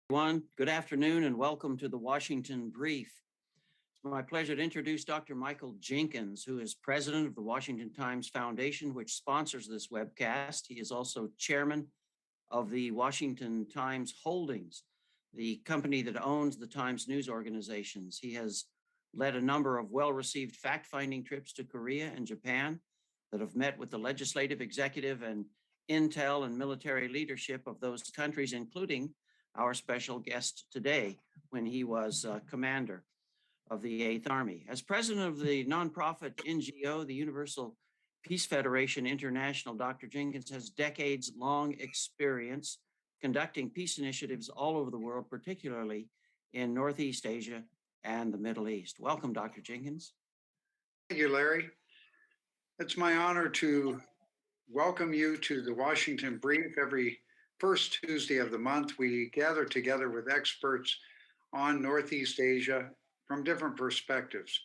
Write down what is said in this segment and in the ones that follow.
Everyone, good afternoon and welcome to the Washington Brief. It's my pleasure to introduce Dr. Michael Jenkins, who is president of the Washington Times Foundation, which sponsors this webcast. He is also chairman of the Washington Times Holdings, the company that owns the Times news organizations. He has led a number of well-received fact-finding trips to Korea and Japan that have met with the legislative, executive, and intel and military leadership of those countries, including our special guest today when he was commander of the 8th Army. As president of the nonprofit NGO, the Universal Peace Federation International, Dr. Jenkins has decades-long experience conducting peace initiatives all over the world, particularly in Northeast Asia and the Middle East. Welcome, Dr. Jenkins. Thank you, Larry. It's my honor to welcome you to the Washington Brief. Every first Tuesday of the month, we gather together with experts on Northeast Asia from different perspectives.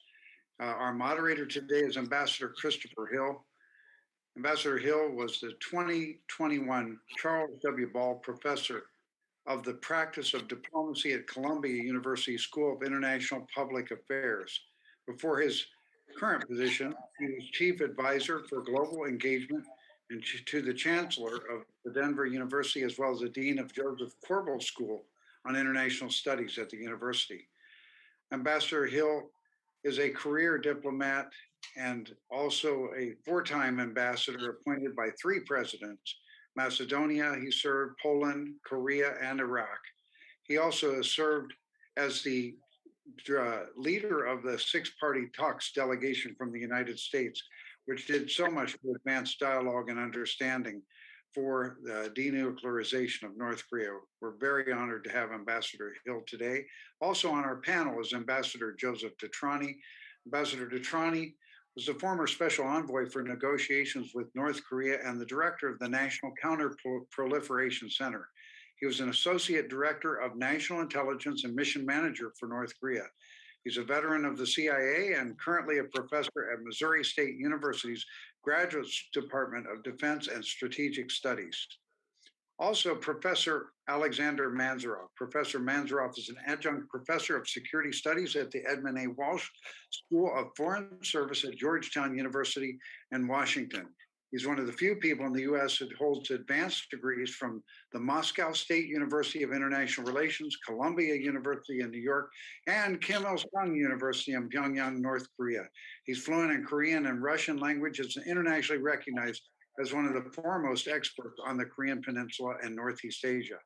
Our moderator today is Ambassador Christopher Hill. Ambassador Hill was the 2021 Charles W. Ball Professor of the Practice of Diplomacy at Columbia University School of International Public Affairs. Before his current position, he was Chief Advisor for Global Engagement and to the Chancellor of the Denver University, as well as the Dean of Joseph Corbel School on International Studies at the university. Ambassador Hill is a career diplomat and also a four-time ambassador appointed by 3 presidents. Macedonia, he served Poland, Korea, and Iraq. He also has served as the leader of the 6-party talks delegation from the United States, which did so much to advance dialogue and understanding for the denuclearization of North Korea. We're very honored to have Ambassador Hill today. Also on our panel is Ambassador Joseph DeTrani. Ambassador DeTrani was the former special envoy for negotiations with North Korea and the director of the National Counter-Proliferation Center. He was an associate director of national intelligence and mission manager for North Korea. He's a veteran of the CIA and currently a professor at Missouri State University's Graduate Department of Defense and Strategic Studies. Also, Professor Alexandre Mansourov. Professor Mansourov is an adjunct professor of security studies at the Edmund A. Walsh School of Foreign Service at Georgetown University in Washington. He's one of the few people in the U.S. that holds advanced degrees from the Moscow State University of International Relations, Columbia University in New York, and Kim Il-sung University in Pyongyang, North Korea. He's fluent in Korean and Russian languages and internationally recognized as one of the foremost experts on the Korean Peninsula and Northeast Asia.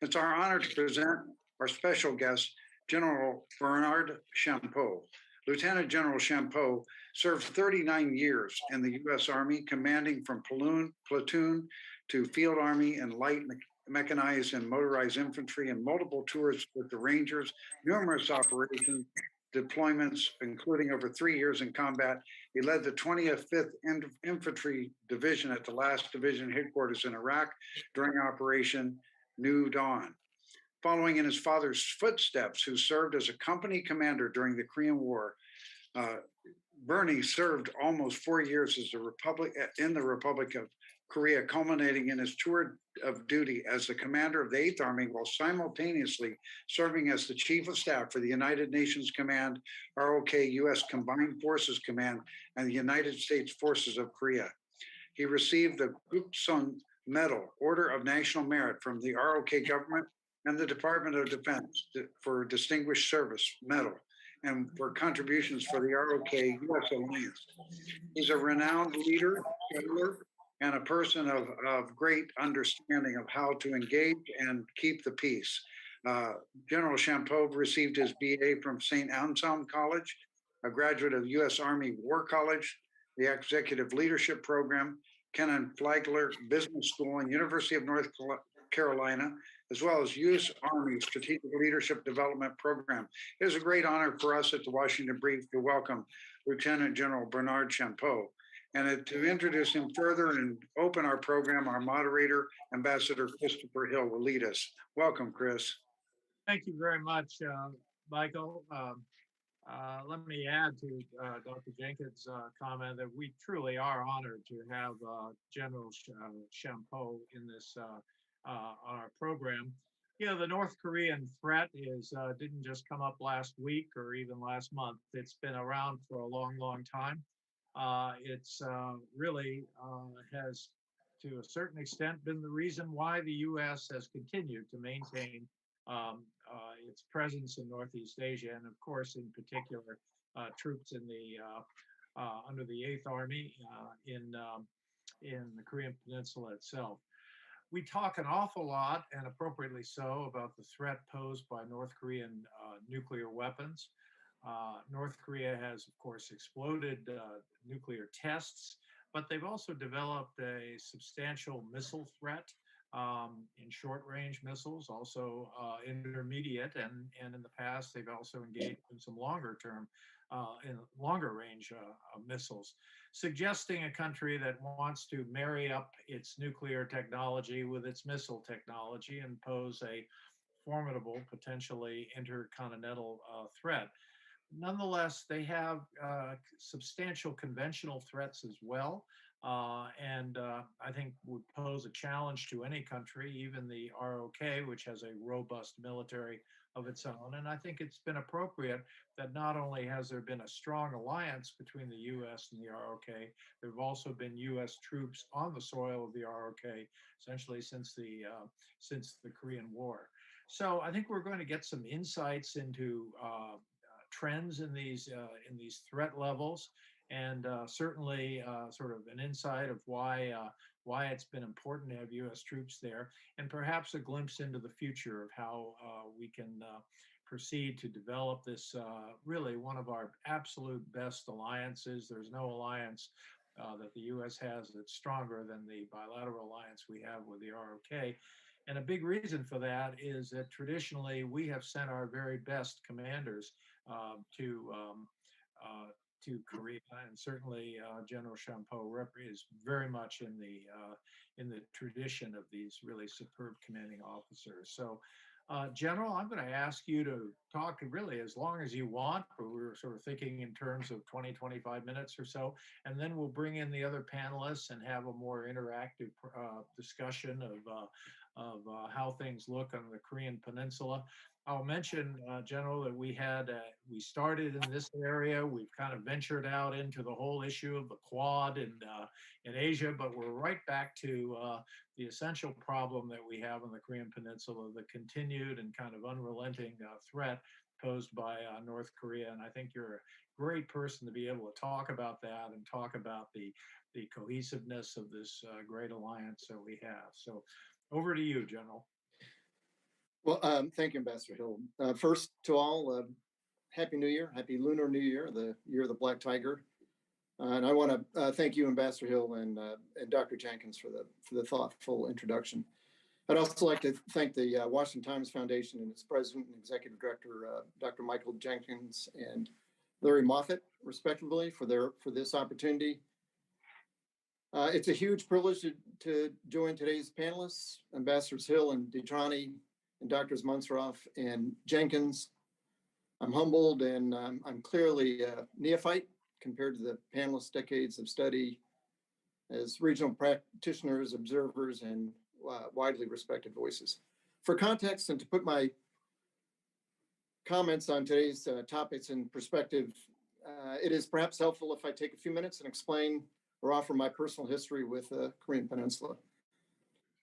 It's our honor to present our special guest, General Bernard Champoux. Lieutenant General Champoux served 39 years in the U.S. Army, commanding from platoon to field army and light mechanized and motorized infantry, and multiple tours with the Rangers, numerous operations, deployments, including over 3 years in combat. He led the 25th Infantry Division at the last division headquarters in Iraq during Operation New Dawn. Following in his father's footsteps, who served as a company commander during the Korean War, Bernie served almost 4 years as in the Republic of Korea, culminating in his tour of duty as the commander of the 8th Army, while simultaneously serving as the Chief of Staff for the United Nations Command, ROK-US Combined Forces Command, and the United States Forces of Korea. He received the Upcom Medal, Order of National Merit from the ROK government and the Department of Defense for Distinguished Service Medal and for contributions for the ROK-US Alliance. He's a renowned leader, settler, and a person of great understanding of how to engage and keep the peace. General Champoux received his BA from St. Anselm College, a graduate of U.S. Army War College, the Executive Leadership Program, Kenneth Flagler Business School, and University of North Carolina, as well as U.S. Army Strategic Leadership Development Program. It is a great honor for us at the Washington Brief to welcome Lieutenant General Bernard Champoux. And to introduce him further and open our program, our moderator, Ambassador Christopher Hill, will lead us. Welcome, Chris. Thank you very much, Michael. Let me add to Dr. Jenkins' comment that we truly are honored to have General Champoux in this our program. Yeah, the North Korean threat is didn't just come up last week or even last month. It's been around for a long, long time. It's really has, to a certain extent, been the reason why the U.S. has continued to maintain its presence in Northeast Asia, and of course, in particular, troops in the under the Eighth Army in the Korean Peninsula itself. We talk an awful lot, and appropriately so, about the threat posed by North Korean nuclear weapons. North Korea has, of course, exploded nuclear tests, but they've also developed a substantial missile threat in short-range missiles, also intermediate, and in the past, they've also engaged in some longer-term, in longer-range missiles, suggesting a country that wants to marry up its nuclear technology with its missile technology and pose a formidable, potentially intercontinental threat. Nonetheless, they have substantial conventional threats as well, and I think would pose a challenge to any country, even the ROK, which has a robust military of its own. And I think it's been appropriate that not only has there been a strong alliance between the U.S. and the ROK, there have also been U.S. troops on the soil of the ROK essentially since the Korean War. So I think we're going to get some insights into trends in these threat levels, and certainly sort of an insight of why it's been important to have U.S. troops there, and perhaps a glimpse into the future of how we can proceed to develop this really one of our absolute best alliances. There's no alliance that the U.S. has that's stronger than the bilateral alliance we have with the ROK. And a big reason for that is that traditionally we have sent our very best commanders to Korea, and certainly General Champoux is very much in the tradition of these really superb commanding officers. So, General, I'm going to ask you to talk really as long as you want, but we were sort of thinking in terms of 20, 25 minutes or so, and then we'll bring in the other panelists and have a more interactive discussion of how things look on the Korean Peninsula. I'll mention, General, that we started in this area. We've kind of ventured out into the whole issue of the Quad in Asia, but we're right back to the essential problem that we have on the Korean Peninsula, the continued and kind of unrelenting threat posed by North Korea. And I think you're a great person to be able to talk about that and talk about the cohesiveness of this great alliance that we have. So over to you, General. Well, thank you, Ambassador Hill. First to all, Happy New Year, Happy Lunar New Year, the year of the Black Tiger. And I want to thank you, Ambassador Hill, and Dr. Jenkins for the thoughtful introduction. I'd also like to thank the Washington Times Foundation and its president and executive director, Dr. Michael Jenkins and Larry Moffett, respectively, for this opportunity. It's a huge privilege to join today's panelists, Ambassadors Hill and DeTrani, and Doctors Mansourov and Jenkins. I'm humbled, and I'm clearly a neophyte compared to the panelists' decades of study as regional practitioners, observers, and widely respected voices. For context and to put my comments on today's topics in perspective, it is perhaps helpful if I take a few minutes and explain or offer my personal history with the Korean Peninsula.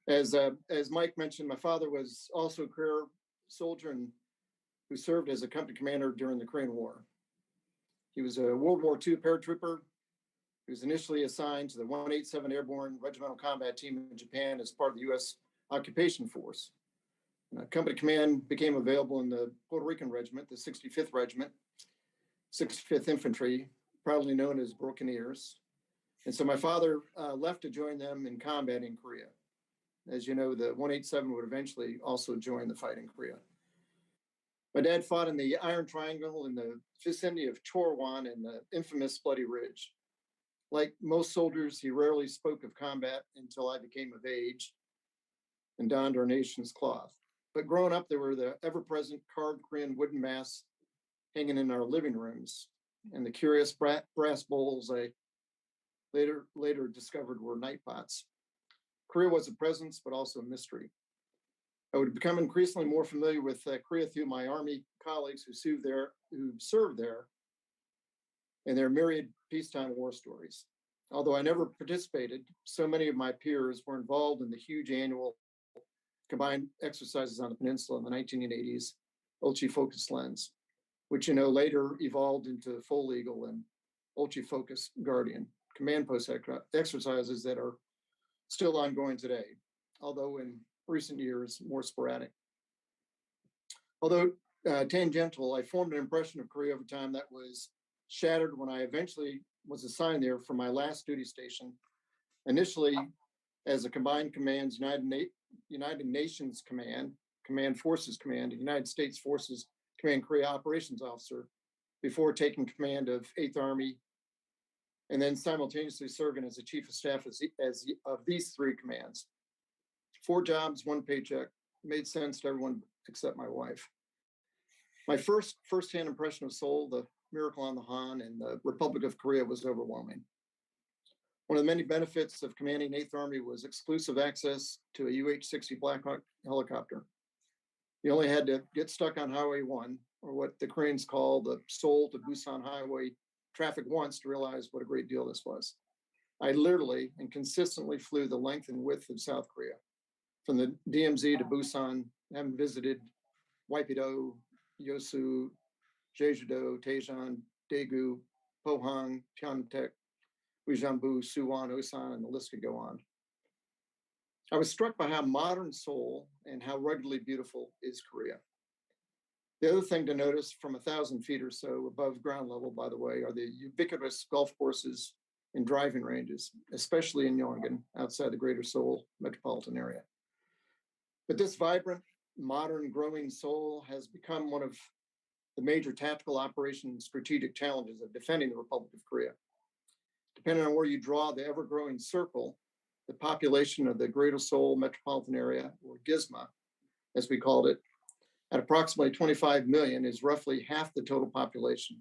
As Mike mentioned, my father was also a career soldier and who served as a company commander during the Korean War. He was a World War II paratrooper. He was initially assigned to the 187 Airborne Regimental Combat Team in Japan as part of the U.S. occupation force. Company command became available in the Puerto Rican Regiment, the 65th Regiment, 65th Infantry, proudly known as Buccaneers. And so my father left to join them in combat in Korea. As you know, the 187 would eventually also join the fight in Korea. My dad fought in the Iron Triangle in the vicinity of Chorwan and the infamous Bloody Ridge. Like most soldiers, he rarely spoke of combat until I became of age and donned our nation's cloth. But growing up, there were the ever-present carved Korean wooden masks hanging in our living rooms, and the curious brass bowls I later discovered were night pots. Korea was a presence, but also a mystery. I would become increasingly more familiar with Korea through my Army colleagues who served there, and their myriad peacetime war stories. Although I never participated, so many of my peers were involved in the huge annual combined exercises on the peninsula in the 1980s, Ulchi Focus Lens, which later evolved into Full Eagle and Ulchi Focus Guardian, command post exercises that are still ongoing today, although in recent years, more sporadic. Although tangential, I formed an impression of Korea over time that was shattered when I eventually was assigned there for my last duty station, initially as a Combined Command's United Nations Command Forces Command, United States Forces Command Korea Operations Officer, before taking command of 8th Army, and then simultaneously serving as the Chief of Staff of these three commands. 4 jobs, 1 paycheck, made sense to everyone except my wife. My firsthand impression of Seoul, the Miracle on the Han, and the Republic of Korea was overwhelming. One of the many benefits of commanding 8th Army was exclusive access to a UH-60 Black Hawk helicopter. You only had to get stuck on Highway 1, or what the Koreans call the Seoul to Busan Highway traffic once, to realize what a great deal this was. I literally and consistently flew the length and width of South Korea, from the DMZ to Busan, having visited Waipido, Yosu, Jeju-do, Daejeon, Daegu, Pohang, Pyeongtaek, Uijeonbu, Suwon, Osan, and the list could go on. I was struck by how modern Seoul and how ruggedly beautiful is Korea. The other thing to notice from 1,000 feet or so above ground level, by the way, are the ubiquitous golf courses and driving ranges, especially in Yongan, outside the greater Seoul metropolitan area. But this vibrant, modern, growing Seoul has become one of the major tactical operation and strategic challenges of defending the Republic of Korea. Depending on where you draw the ever-growing circle, the population of the greater Seoul metropolitan area, or GISMA, as we called it, at approximately 25 million, is roughly half the total population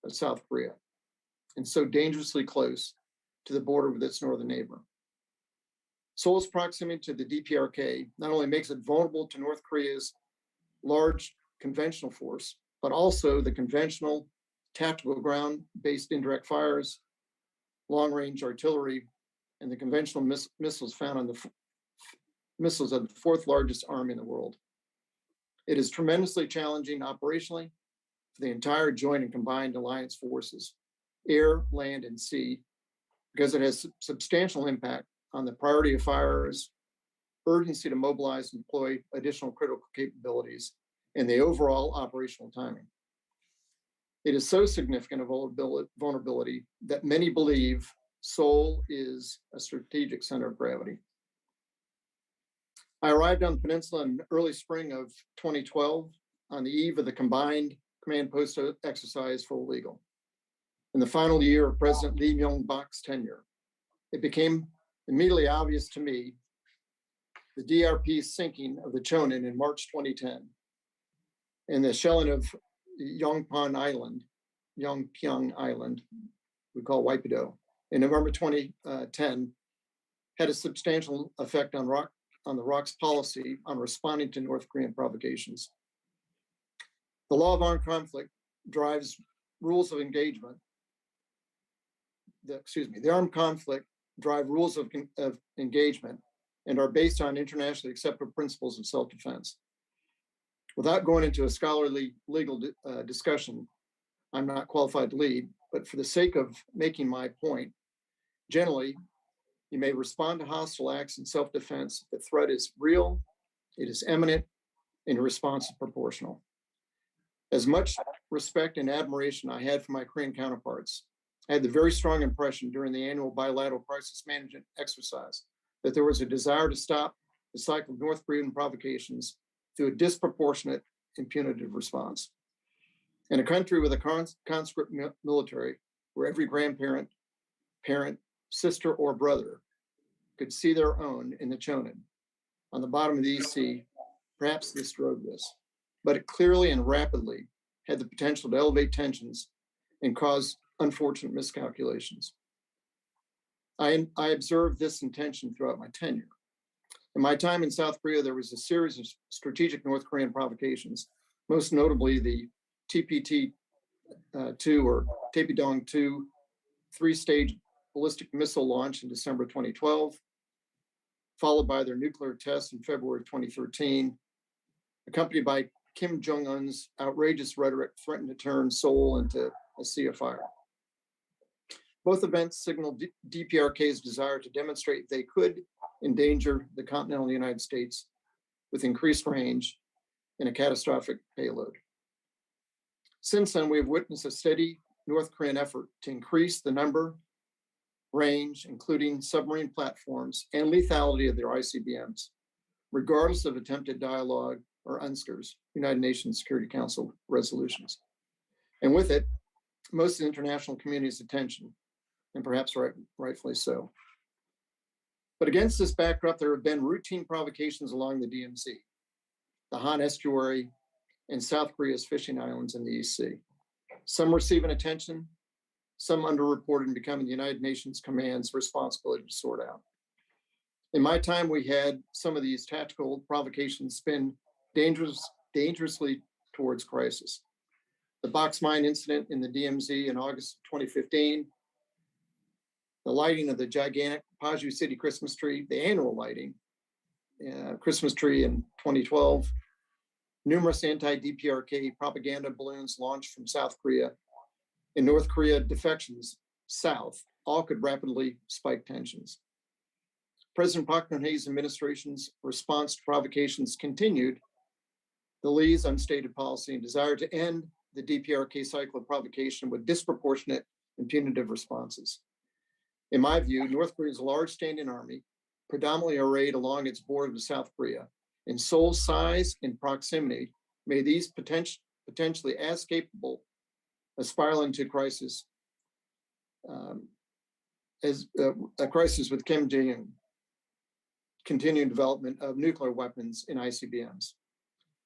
of South Korea, and so dangerously close to the border with its northern neighbor. Seoul's proximity to the DPRK not only makes it vulnerable to North Korea's large conventional force, but also the conventional tactical ground-based indirect fires, long-range artillery, and the conventional missiles found on the missiles of the 4th largest army in the world. It is tremendously challenging operationally for the entire joint and combined alliance forces, air, land, and sea, because it has substantial impact on the priority of fires, urgency to mobilize and deploy additional critical capabilities, and the overall operational timing. It is so significant a vulnerability that many believe Seoul is a strategic center of gravity. I arrived on the peninsula in early spring of 2012 on the eve of the combined command post exercise Full Eagle. In the final year of President Lee Myung-bak's tenure, it became immediately obvious to me the DRP's sinking of the Chonin in March 2010 and the shelling of Yongpyong Island, we call Waipido, in November 2010 had a substantial effect on the ROK's policy on responding to North Korean provocations. The law of armed conflict drives rules of engagement. The armed conflict drive rules of engagement and are based on internationally accepted principles of self-defense. Without going into a scholarly legal discussion, I'm not qualified to lead, but for the sake of making my point, generally, you may respond to hostile acts in self-defense if the threat is real, it is imminent, and your response is proportional. As much respect and admiration I had for my Korean counterparts, I had the very strong impression during the annual bilateral crisis management exercise that there was a desire to stop the cycle of North Korean provocations through a disproportionate and punitive response. In a country with a conscript military, where every grandparent, parent, sister, or brother could see their own in the Chonin on the bottom of the EC, perhaps this drove this, but it clearly and rapidly had the potential to elevate tensions and cause unfortunate miscalculations. I observed this intention throughout my tenure. In my time in South Korea, there was a series of strategic North Korean provocations, most notably the TPT-2 or Taepyeong-2 three-stage ballistic missile launch in December 2012, followed by their nuclear test in February 2013, accompanied by Kim Jong-un's outrageous rhetoric threatened to turn Seoul into a sea of fire. Both events signaled DPRK's desire to demonstrate they could endanger the continental United States with increased range and a catastrophic payload. Since then, we have witnessed a steady North Korean effort to increase the number, range, including submarine platforms, and lethality of their ICBMs, regardless of attempted dialogue or UNSCRs, United Nations Security Council resolutions. And with it, most of the international community's attention, and perhaps rightfully so. But against this backdrop, there have been routine provocations along the DMZ, the Han Estuary, and South Korea's fishing islands in the East Sea. Some receiving attention, some underreported and becoming the United Nations Command's responsibility to sort out. In my time, we had some of these tactical provocations spin dangerously towards crisis. The box mine incident in the DMZ in August 2015, the lighting of the gigantic Paju City Christmas tree, the annual lighting, Christmas tree in 2012, numerous anti-DPRK propaganda balloons launched from South Korea, and North Korea defections south, all could rapidly spike tensions. President Park Geun-hye's administration's response to provocations continued the Lee's unstated policy and desire to end the DPRK cycle of provocation with disproportionate and punitive responses. In my view, North Korea's large standing army, predominantly arrayed along its border with South Korea, in Seoul's size and proximity, made these potentially as capable of spiraling into crisis as a crisis with Kim Jong-un, continued development of nuclear weapons in ICBMs.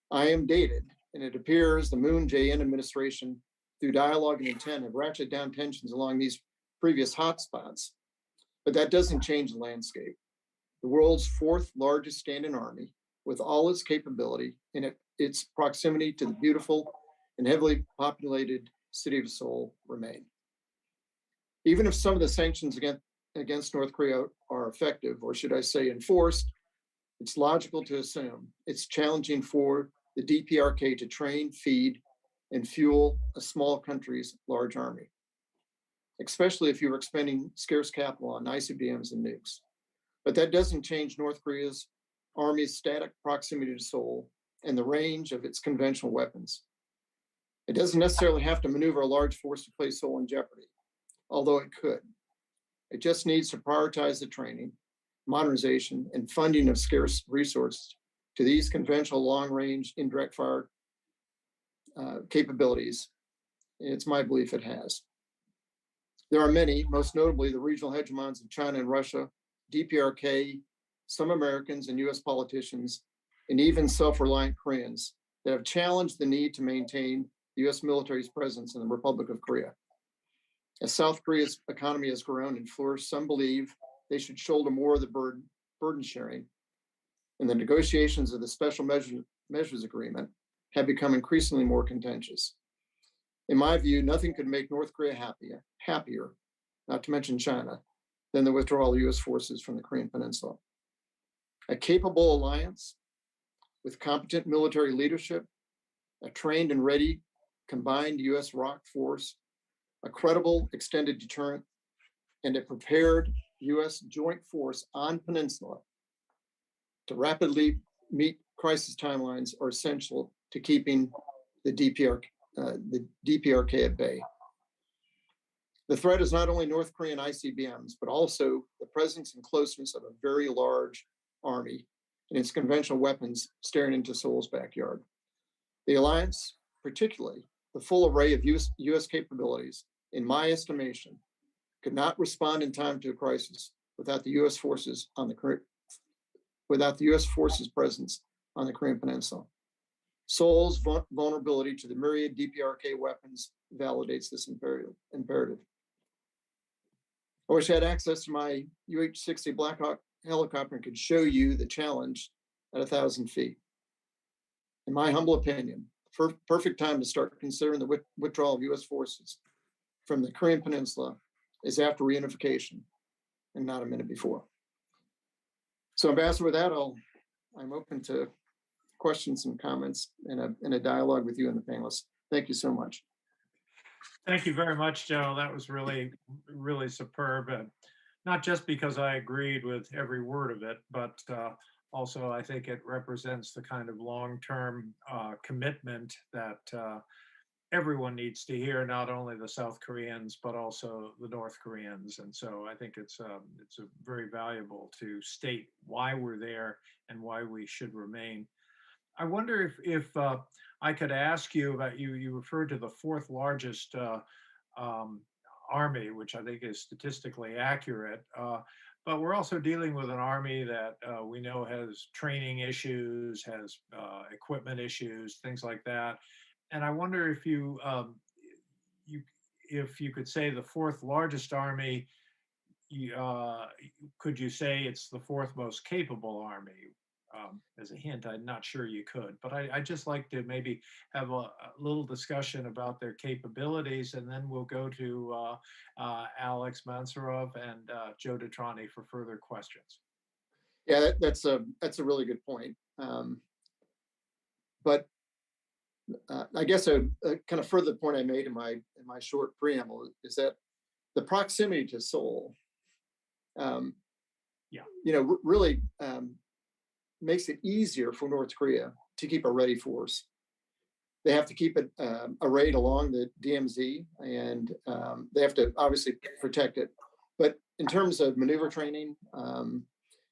I am dated, and it appears the Moon Jae-in administration, through dialogue and intent, have ratcheted down tensions along these previous hotspots, but that doesn't change the landscape. The world's fourth largest standing army, with all its capability and its proximity to the beautiful and heavily populated city of Seoul, remain. Even if some of the sanctions against North Korea are effective, or should I say enforced, it's logical to assume it's challenging for the DPRK to train, feed, and fuel a small country's large army, especially if you're expending scarce capital on ICBMs and nukes. But that doesn't change North Korea's army's static proximity to Seoul and the range of its conventional weapons. It doesn't necessarily have to maneuver a large force to place Seoul in jeopardy, although it could. It just needs to prioritize the training, modernization, and funding of scarce resources to these conventional long-range indirect fire capabilities. It's my belief it has. There are many, most notably the regional hegemons of China and Russia, DPRK, some Americans and US politicians, and even self-reliant Koreans that have challenged the need to maintain the US military's presence in the Republic of Korea. As South Korea's economy has grown and flourished, some believe they should shoulder more of the burden sharing, and the negotiations of the Special Measures Agreement have become increasingly more contentious. In my view, nothing could make North Korea happier, not to mention China, than the withdrawal of US forces from the Korean Peninsula. A capable alliance with competent military leadership, a trained and ready combined US ROK force, a credible extended deterrent, and a prepared US joint force on peninsula to rapidly meet crisis timelines are essential to keeping the DPRK at bay. The threat is not only North Korean ICBMs, but also the presence and closeness of a very large army and its conventional weapons staring into Seoul's backyard. The alliance, particularly the full array of US capabilities, in my estimation, could not respond in time to a crisis without the US forces presence on the Korean Peninsula. Seoul's vulnerability to the myriad DPRK weapons validates this imperative. I wish I had access to my UH-60 Black Hawk helicopter and could show you the challenge at 1,000 feet. In my humble opinion, perfect time to start considering the withdrawal of U.S. forces from the Korean Peninsula is after reunification and not a minute before. So, Ambassador, with that, I'm open to questions and comments in a dialogue with you and the panelists. Thank you so much. Thank you very much, Joe. That was really, really superb. Not just because I agreed with every word of it, but also I think it represents the kind of long-term commitment that everyone needs to hear, not only the South Koreans, but also the North Koreans. And so I think it's very valuable to state why we're there and why we should remain. I wonder if I could ask you about, you referred to the fourth largest army, which I think is statistically accurate, but we're also dealing with an army that we know has training issues, has equipment issues, things like that. And I wonder if you could say the fourth largest army, could you say it's the fourth most capable army? As a hint, I'm not sure you could, but I'd just like to maybe have a little discussion about their capabilities, and then we'll go to Alex Mansourov and Joe DeTrani for further questions. Yeah, that's a really good point. But I guess a kind of further point I made in my short preamble is that the proximity to Seoul, really makes it easier for North Korea to keep a ready force. They have to keep it arrayed along the DMZ, and they have to obviously protect it. But in terms of maneuver training,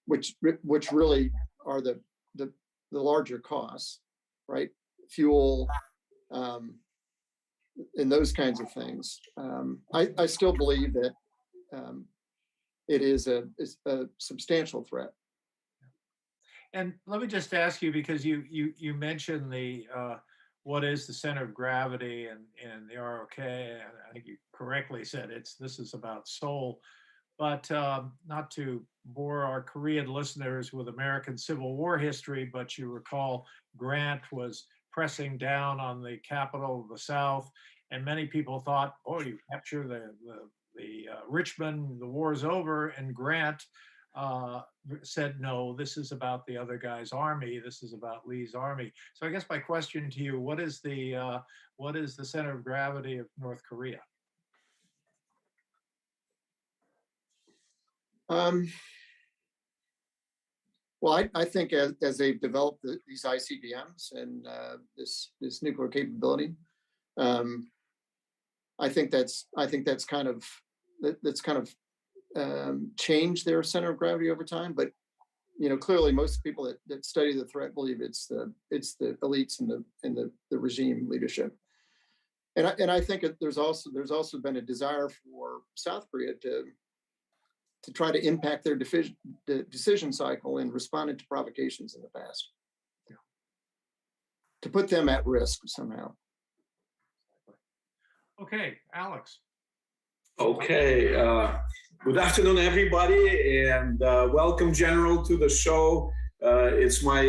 which really are the larger costs, right? Fuel, and those kinds of things. I still believe that it is a substantial threat. And let me just ask you, because you mentioned the what is the center of gravity and the ROK, and I think you correctly said this is about Seoul, but not to bore our Korean listeners with American Civil War history, but you recall Grant was pressing down on the capital of the South, and many people thought, oh, you capture the Richmond, the war's over, and Grant said, no, this is about the other guy's army. This is about Lee's army. So I guess my question to you, what is the center of gravity of North Korea? Well, I think as they've developed these ICBMs and this nuclear capability, I think that's kind of changed their center of gravity over time. But clearly, most people that study the threat believe it's the elites and the regime leadership. And I think there's also been a desire for South Korea to try to impact their decision cycle in responding to provocations in the past, to put them at risk somehow. Okay, Alex. Okay, good afternoon, everybody, and welcome, General, to the show. It's my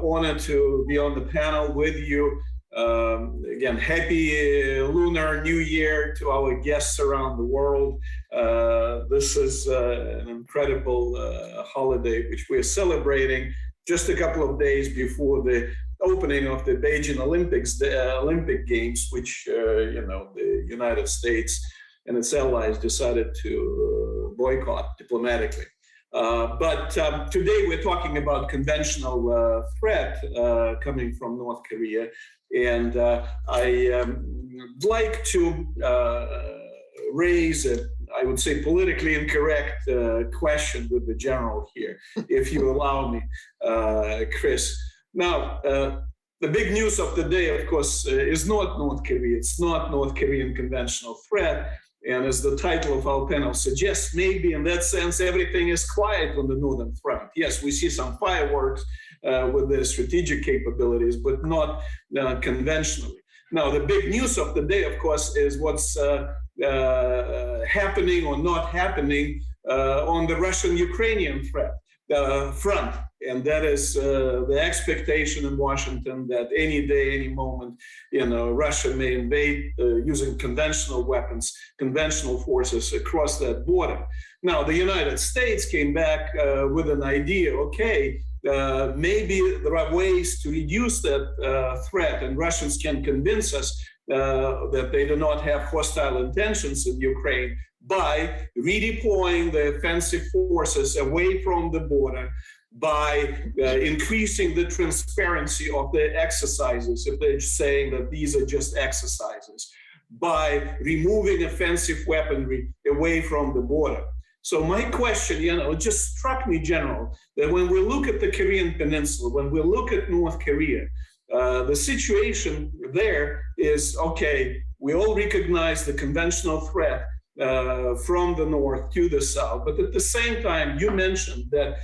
honor to be on the panel with you. Again, happy Lunar New Year to our guests around the world. This is an incredible holiday which we're celebrating just a couple of days before the opening of the Beijing Olympic Games, which the United States and its allies decided to boycott diplomatically. But today we're talking about conventional threat coming from North Korea. And I like to raise I would say, politically incorrect question with the general here, if you allow me, Chris. Now, the big news of the day, of course, is not North Korea. It's not North Korean conventional threat. And as the title of our panel suggests, maybe in that sense, everything is quiet on the northern front. Yes, we see some fireworks with the strategic capabilities, but not conventionally. Now, the big news of the day, of course, is what's happening or not happening on the Russian-Ukrainian threat. front. And that is the expectation in Washington that any day, any moment, Russia may invade using conventional weapons, conventional forces across that border. Now, the United States came back with an idea, okay, maybe there are ways to reduce that threat, and Russians can convince us that they do not have hostile intentions in Ukraine by redeploying the offensive forces away from the border, by increasing the transparency of the exercises, if they're saying that these are just exercises, by removing offensive weaponry away from the border. So my question, it just struck me, General, that when we look at the Korean Peninsula, when we look at North Korea, the situation there is, okay, we all recognize the conventional threat from the north to the south, but at the same time, you mentioned that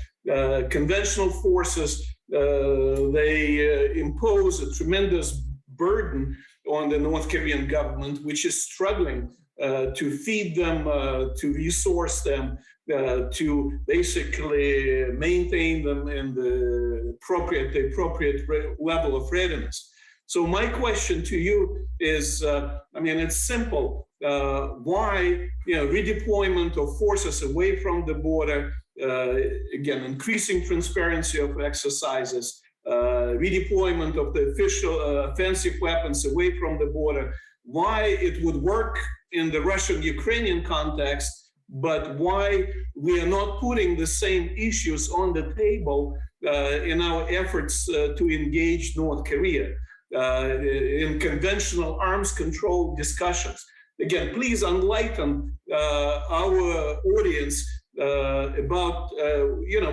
conventional forces, they impose a tremendous burden on the North Korean government, which is struggling to feed them, to resource them, to basically maintain them in the appropriate level of readiness. So my question to you is, it's simple. Why, redeployment of forces away from the border, again, increasing transparency of exercises, redeployment of the official offensive weapons away from the border, why it would work in the Russian-Ukrainian context, but why we are not putting the same issues on the table in our efforts to engage North Korea in conventional arms control discussions. Again, please enlighten our audience about,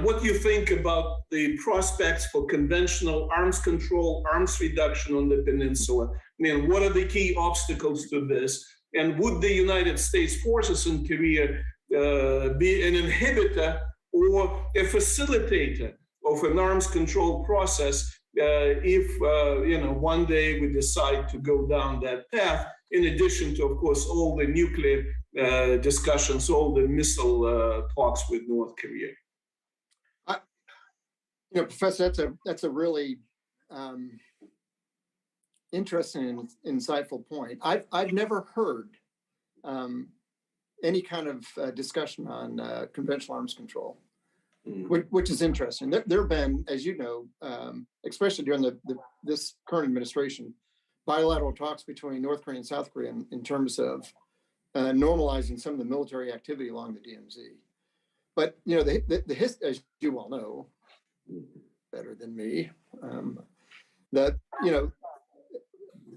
what you think about the prospects for conventional arms control, arms reduction on the peninsula. What are the key obstacles to this? And would the United States forces in Korea be an inhibitor or a facilitator of an arms control process if, one day we decide to go down that path, in addition to, of course, all the nuclear discussions, all the missile talks with North Korea? Professor, that's a really interesting and insightful point. I've never heard any kind of discussion on conventional arms control, which is interesting. There have been, as you know, especially during this current administration, bilateral talks between North Korea and South Korea in terms of normalizing some of the military activity along the DMZ. But as you all know, better than me, that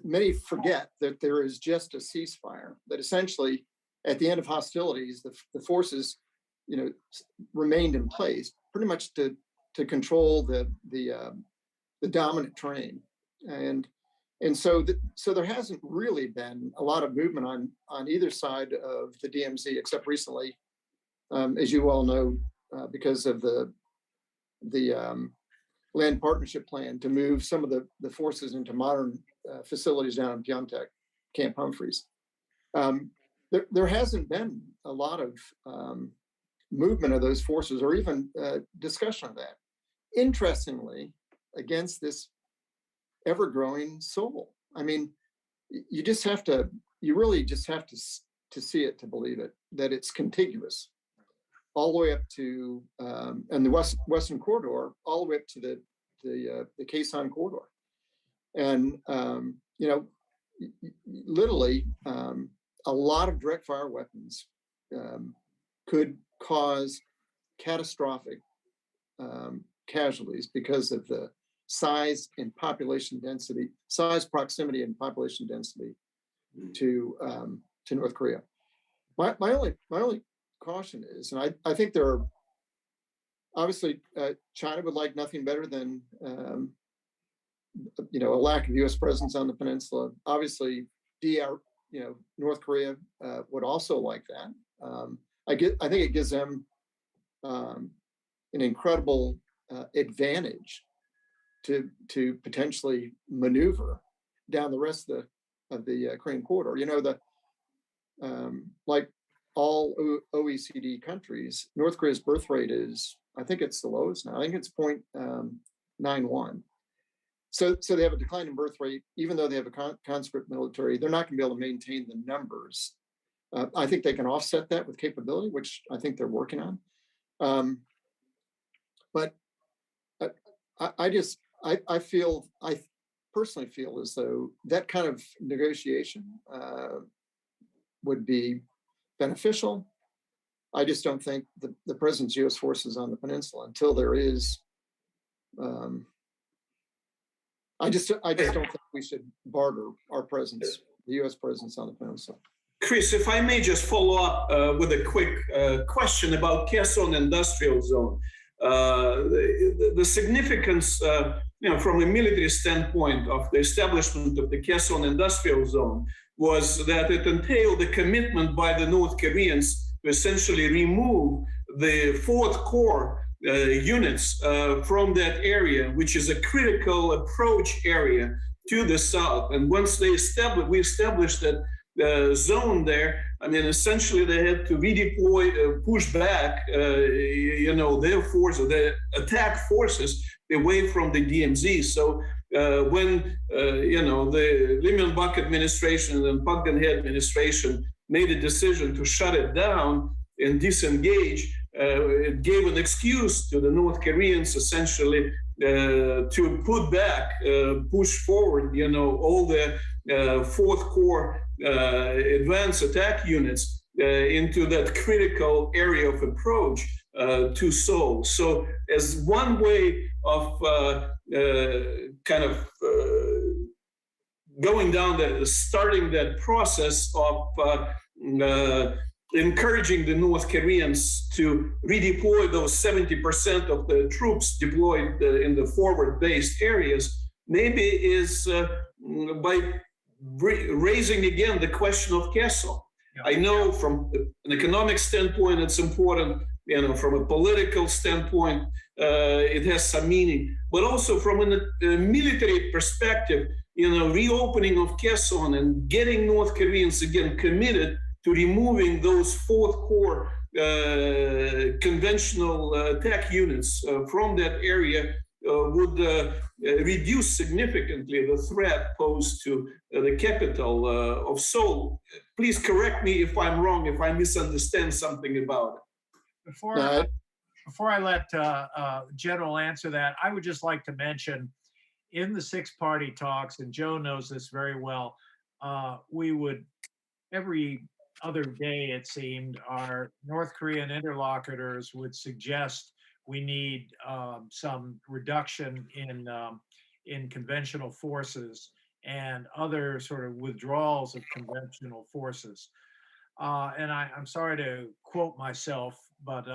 many forget that there is just a ceasefire. That essentially, at the end of hostilities, the forces, remained in place pretty much to control the dominant terrain, and so there hasn't really been a lot of movement on either side of the DMZ, except recently, as you all know, because of the land partnership plan to move some of the forces into modern facilities down in Pyeongtaek, Camp Humphreys. There hasn't been a lot of movement of those forces or even discussion of that. Interestingly, against this ever-growing Seoul. You really just have to see it to believe it, that it's contiguous all the way up to, and the Western Corridor, all the way up to the Kaisan Corridor. And, literally, a lot of direct fire weapons could cause catastrophic casualties because of the size and population density, proximity, and population density to North Korea. My only caution is, and I think there are obviously China would like nothing better than a lack of U.S. presence on the peninsula. Obviously, North Korea would also like that. I think it gives them an incredible advantage to potentially maneuver down the rest of the Korean corridor. Like all OECD countries, North Korea's birth rate is, I think it's the lowest now. I think it's 0.91. So they have a decline in birth rate, even though they have a conscript military. They're not going to be able to maintain the numbers. I think they can offset that with capability, which I think they're working on. But I personally feel as though that kind of negotiation would be beneficial. I just don't think the presence of U.S. forces on the peninsula until there is. I just don't think we should barter our presence, the U.S. presence on the peninsula. Chris, if I may just follow up with a quick question about Kherson Industrial Zone. The significance, from a military standpoint of the establishment of the Kherson Industrial Zone was that it entailed a commitment by the North Koreans to essentially remove the Fourth Corps units from that area, which is a critical approach area to the south. And once we established that zone there, I mean, essentially they had to redeploy, push back, their forces, the attack forces away from the DMZ. So when, the Lee Myung-bak administration and Park Geun-hye administration made a decision to shut it down and disengage, it gave an excuse to the North Koreans essentially to put back, push forward, all the Fourth Corps advanced attack units into that critical area of approach to Seoul. So as one way of going down starting that process of encouraging the North Koreans to redeploy those 70% of the troops deployed in the forward-based areas, maybe is by raising again the question of Kherson. Yeah. I know from an economic standpoint it's important, from a political standpoint it has some meaning, but also from a military perspective, reopening of Kherson and getting North Koreans again committed to removing those Fourth Corps conventional attack units from that area would reduce significantly the threat posed to the capital of Seoul. Please correct me if I'm wrong, if I misunderstand something about it. Before I let General answer that, I would just like to mention in the six-party talks, and Joe knows this very well, we would every other day, it seemed, our North Korean interlocutors would suggest we need some reduction in conventional forces and other sort of withdrawals of conventional forces. And I'm sorry to quote myself, but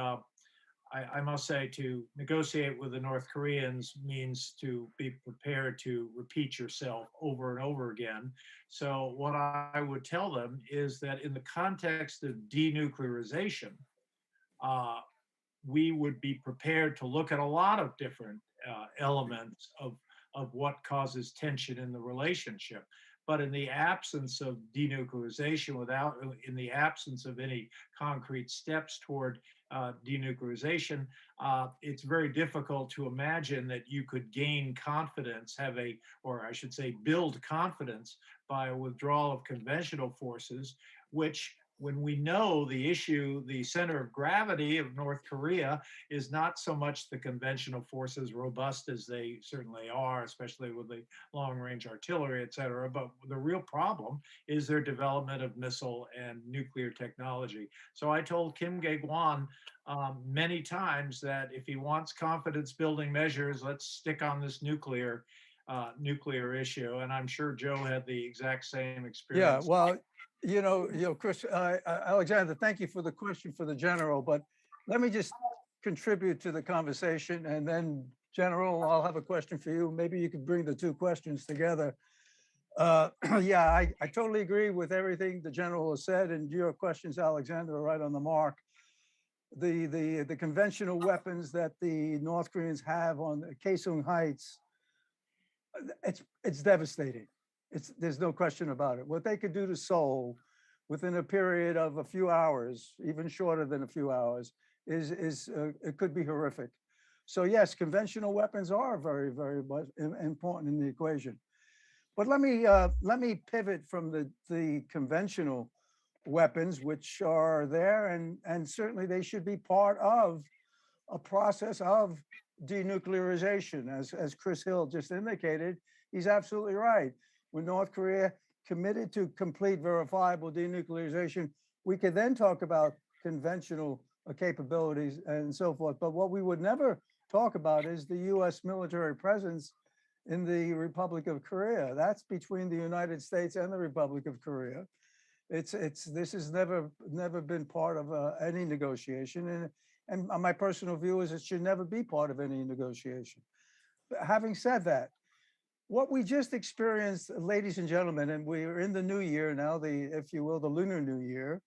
I must say to negotiate with the North Koreans means to be prepared to repeat yourself over and over again. So what I would tell them is that in the context of denuclearization, we would be prepared to look at a lot of different elements of what causes tension in the relationship. But in the absence of denuclearization, in the absence of any concrete steps toward denuclearization, it's very difficult to imagine that you could gain confidence, build confidence by a withdrawal of conventional forces, which, when we know the center of gravity of North Korea is not so much the conventional forces, robust as they certainly are, especially with the long-range artillery, et cetera, but the real problem is their development of missile and nuclear technology. So I told Kim Dae-gwan many times that if he wants confidence-building measures, let's stick on this nuclear issue, and I'm sure Joe had the exact same experience. Yeah, well, Chris, Alexander, thank you for the question for the general, but let me just contribute to the conversation, and then General, I'll have a question for you. Maybe you could bring the two questions together. Yeah, I totally agree with everything the general has said, and your questions, Alexander, are right on the mark. The conventional weapons that the North Koreans have on Kaesong Heights, it's devastating. There's no question about it. What they could do to Seoul within a period of a few hours, even shorter than a few hours, it could be horrific. So yes, conventional weapons are very, very important in the equation. But let me pivot from the conventional weapons, which are there, and certainly they should be part of a process of denuclearization. As Chris Hill just indicated, he's absolutely right. When North Korea committed to complete verifiable denuclearization, we could then talk about conventional capabilities and so forth. But what we would never talk about is the US military presence in the Republic of Korea. That's between the United States and the Republic of Korea. This has never been part of any negotiation. And my personal view is it should never be part of any negotiation. But having said that, what we just experienced, ladies and gentlemen, and we're in the new year now, if you will, the Lunar New Year,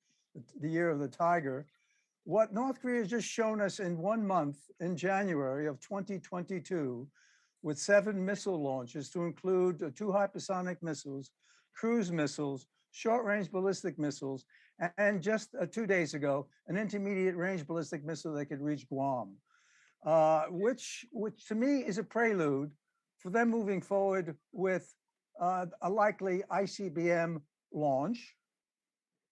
the year of the tiger. What North Korea has just shown us in 1 month, in January of 2022, with 7 missile launches to include 2 hypersonic missiles, cruise missiles, short-range ballistic missiles, and just 2 days ago, an intermediate-range ballistic missile that could reach Guam, which to me is a prelude for them moving forward with a likely ICBM launch.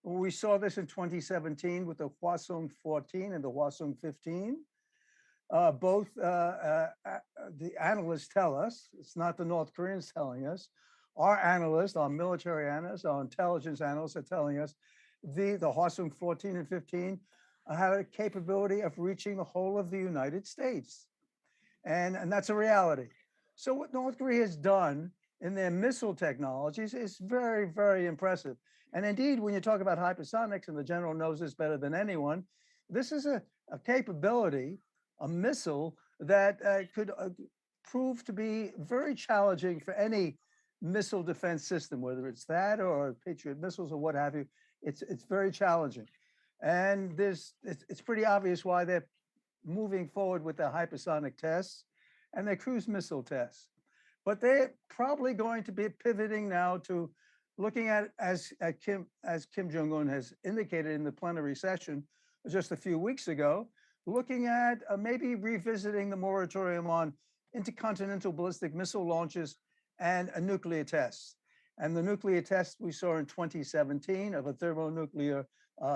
We saw this in 2017 with the Hwasong 14 and the Hwasong 15. Both the analysts tell us, it's not the North Koreans telling us, our analysts, our military analysts, our intelligence analysts are telling us the Hwasong 14 and 15 have a capability of reaching the whole of the United States. And that's a reality. So what North Korea has done in their missile technologies is very, very impressive. And indeed, when you talk about hypersonics, and the general knows this better than anyone, this is a capability, a missile that could prove to be very challenging for any missile defense system, whether it's that or Patriot missiles or what have you. It's very challenging. And it's pretty obvious why they're moving forward with their hypersonic tests and their cruise missile tests. But they're probably going to be pivoting now to looking at, as Kim Jong-un has indicated in the plenary session just a few weeks ago, looking at maybe revisiting the moratorium on intercontinental ballistic missile launches and a nuclear test. And the nuclear test we saw in 2017 of a thermonuclear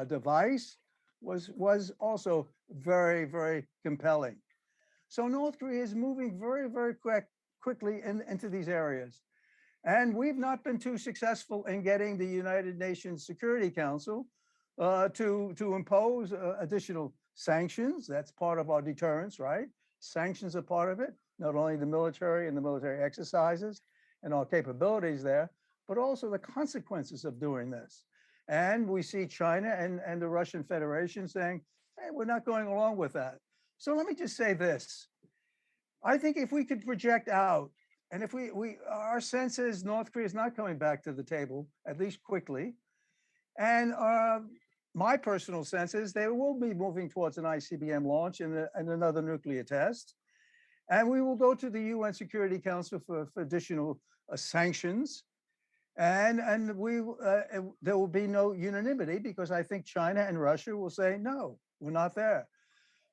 device was also very, very compelling. So North Korea is moving very, very quickly into these areas. And we've not been too successful in getting the United Nations Security Council to impose additional sanctions. That's part of our deterrence, right? Sanctions are part of it, not only the military and the military exercises and our capabilities there, but also the consequences of doing this. And we see China and the Russian Federation saying, hey, we're not going along with that. So let me just say this. I think if we could project out, and if our sense is North Korea is not coming back to the table, at least quickly. And my personal sense is they will be moving towards an ICBM launch and another nuclear test. And we will go to the UN Security Council for additional sanctions. And there will be no unanimity because I think China and Russia will say, no, we're not there.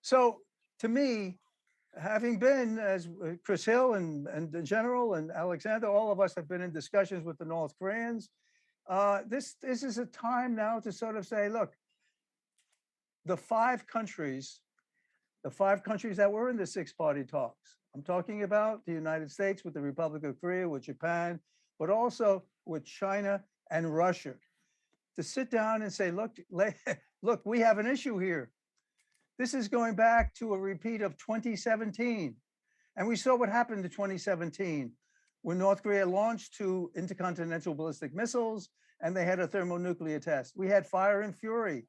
So to me, having been, as Chris Hill and the General and Alexander, all of us have been in discussions with the North Koreans. This is a time now to sort of say, look, the 5 countries that were in the 6-party talks, I'm talking about the United States with the Republic of Korea, with Japan, but also with China and Russia, to sit down and say, look, we have an issue here. This is going back to a repeat of 2017. And we saw what happened in 2017 when North Korea launched 2 intercontinental ballistic missiles and they had a thermonuclear test. We had fire and fury,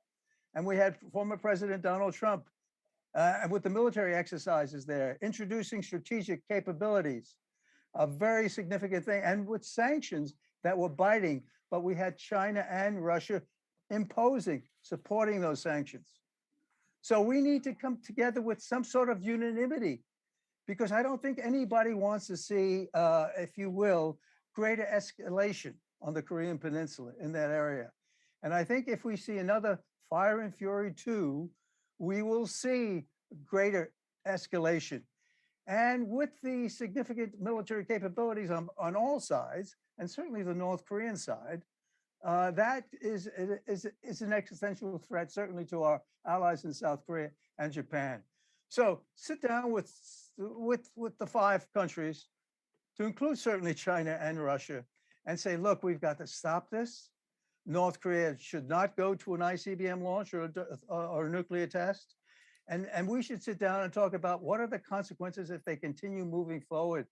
and we had former President Donald Trump with the military exercises there, introducing strategic capabilities, a very significant thing, and with sanctions that were biting, but we had China and Russia imposing, supporting those sanctions. So we need to come together with some sort of unanimity, because I don't think anybody wants to see, if you will, greater escalation on the Korean Peninsula in that area. And I think if we see another Fire and Fury 2, we will see greater escalation. And with the significant military capabilities on all sides, and certainly the North Korean side, that is an existential threat, certainly to our allies in South Korea and Japan. So sit down with the 5 countries, to include certainly China and Russia, and say, look, we've got to stop this. North Korea should not go to an ICBM launch or a nuclear test. And we should sit down and talk about what are the consequences if they continue moving forward.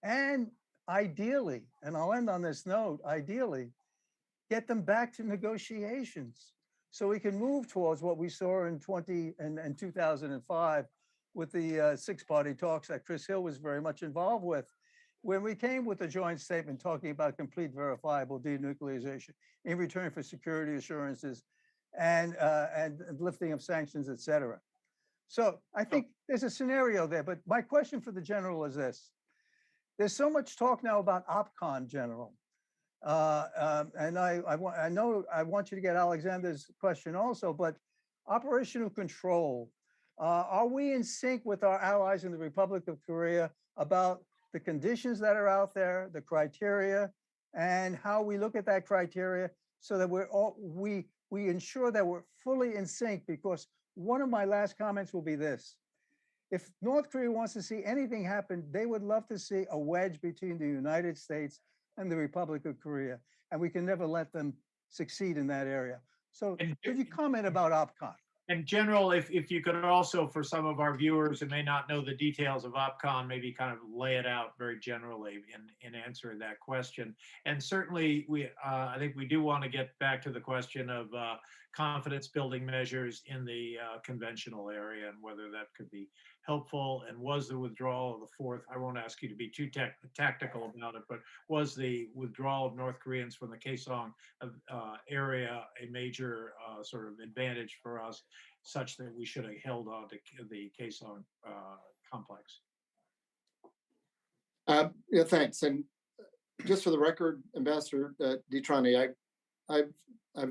And ideally, and I'll end on this note, ideally, get them back to negotiations so we can move towards what we saw in 2005 with the 6-party talks that Chris Hill was very much involved with, when we came with a joint statement talking about complete verifiable denuclearization in return for security assurances and lifting of sanctions, et cetera. So I think there's a scenario there, but my question for the general is this. There's so much talk now about Upcom, General. And I know I want you to get Alexander's question also, but operational control, are we in sync with our allies in the Republic of Korea about the conditions that are out there, the criteria, and how we look at that criteria so that we ensure that we're fully in sync? Because one of my last comments will be this. If North Korea wants to see anything happen, they would love to see a wedge between the United States and the Republic of Korea, and we can never let them succeed in that area. So could you comment about Upcom? And General, if you could also, for some of our viewers who may not know the details of Upcom, maybe kind of lay it out very generally in answering that question. And certainly, I think we do want to get back to the question of confidence building measures in the conventional area and whether that could be helpful. And was the withdrawal of the 4th, I won't ask you to be too tactical about it, but was the withdrawal of North Koreans from the Kaesong area a major sort of advantage for us, such that we should have held on to the Kaesong complex? Yeah, thanks. And just for the record, Ambassador DeTrani, I've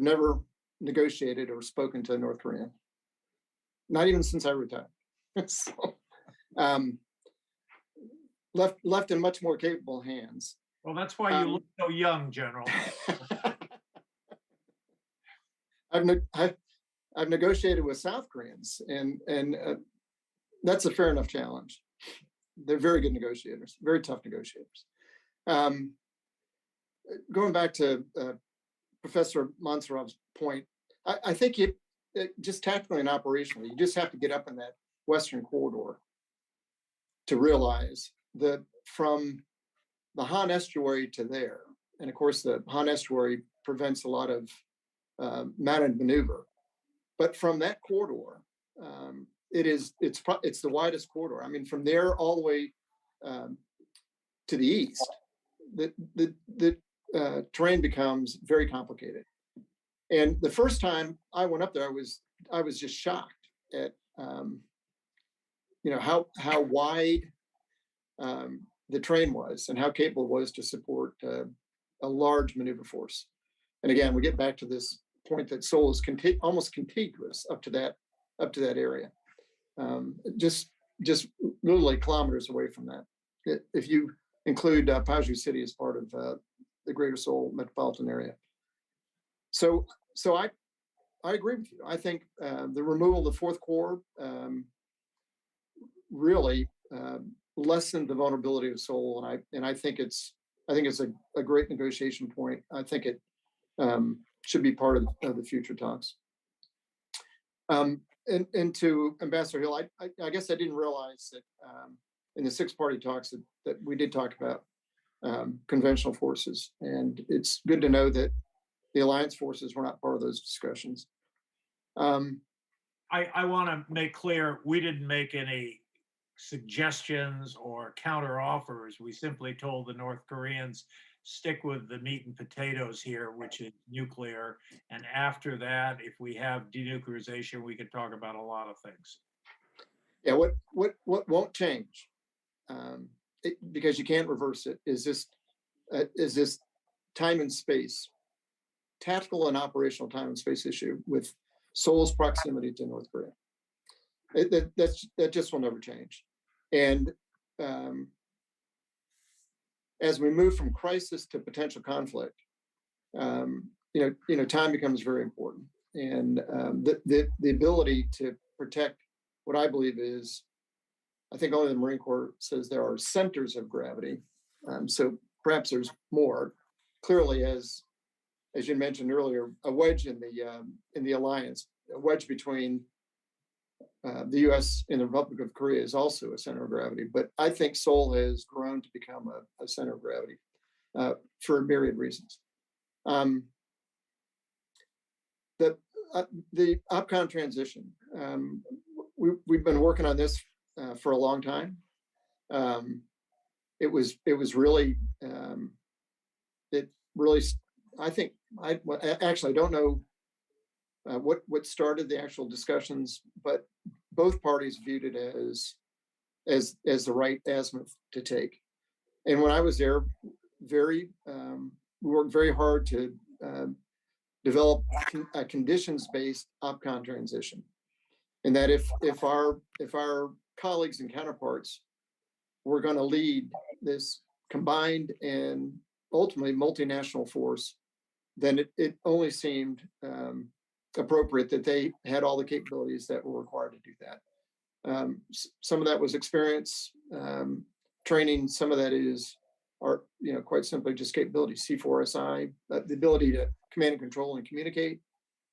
never negotiated or spoken to a North Korean, not even since I retired. So, left in much more capable hands. Well, that's why you look so young, General. I've negotiated with South Koreans, and that's a fair enough challenge. They're very good negotiators, very tough negotiators. Going back to Professor Mansurov's point, I think just tactically and operationally, you just have to get up in that Western corridor to realize that from the Han estuary to there, and of course the Han estuary prevents a lot of mounted maneuver, but from that corridor, it's the widest corridor. I mean, from there all the way to the east, the terrain becomes very complicated. And the first time I went up there, I was just shocked at how wide the terrain was and how capable it was to support a large maneuver force. And again, we get back to this point that Seoul is almost contiguous up to that area, just literally kilometers away from that. If you include Paju City as part of the Greater Seoul metropolitan area. So I agree with you. I think the removal of the 4th Corps really lessened the vulnerability of Seoul, and I think it's a great negotiation point. I think it should be part of the future talks. And to Ambassador Hill, I guess I didn't realize that in the 6-party talks that we did talk about conventional forces, and it's good to know that the alliance forces were not part of those discussions. I want to make clear, we didn't make any suggestions or counter offers. We simply told the North Koreans, stick with the meat and potatoes here, which is nuclear. And after that, if we have denuclearization, we could talk about a lot of things. Yeah, what won't change, because you can't reverse it, is this time and space tactical and operational time and space issue with Seoul's proximity to North Korea. That just will never change. And as we move from crisis to potential conflict, time becomes very important. And the ability to protect what I believe is, I think only the Marine Corps says there are centers of gravity. So perhaps there's more. Clearly, as you mentioned earlier, a wedge in the alliance, a wedge between the U.S. and the Republic of Korea is also a center of gravity. But I think Seoul has grown to become a center of gravity for a myriad reasons. The Upcom transition, we've been working on this for a long time. It was really, I think, I don't know what started the actual discussions, but both parties viewed it as the right azimuth to take. And when I was there, we worked very hard to develop a conditions-based Upcom transition, and that if our colleagues and counterparts were going to lead this combined and ultimately multinational force, then it only seemed appropriate that they had all the capabilities that were required to do that. Some of that was experience, training. Some of that is quite simply just capability, C4SI, the ability to command and control and communicate.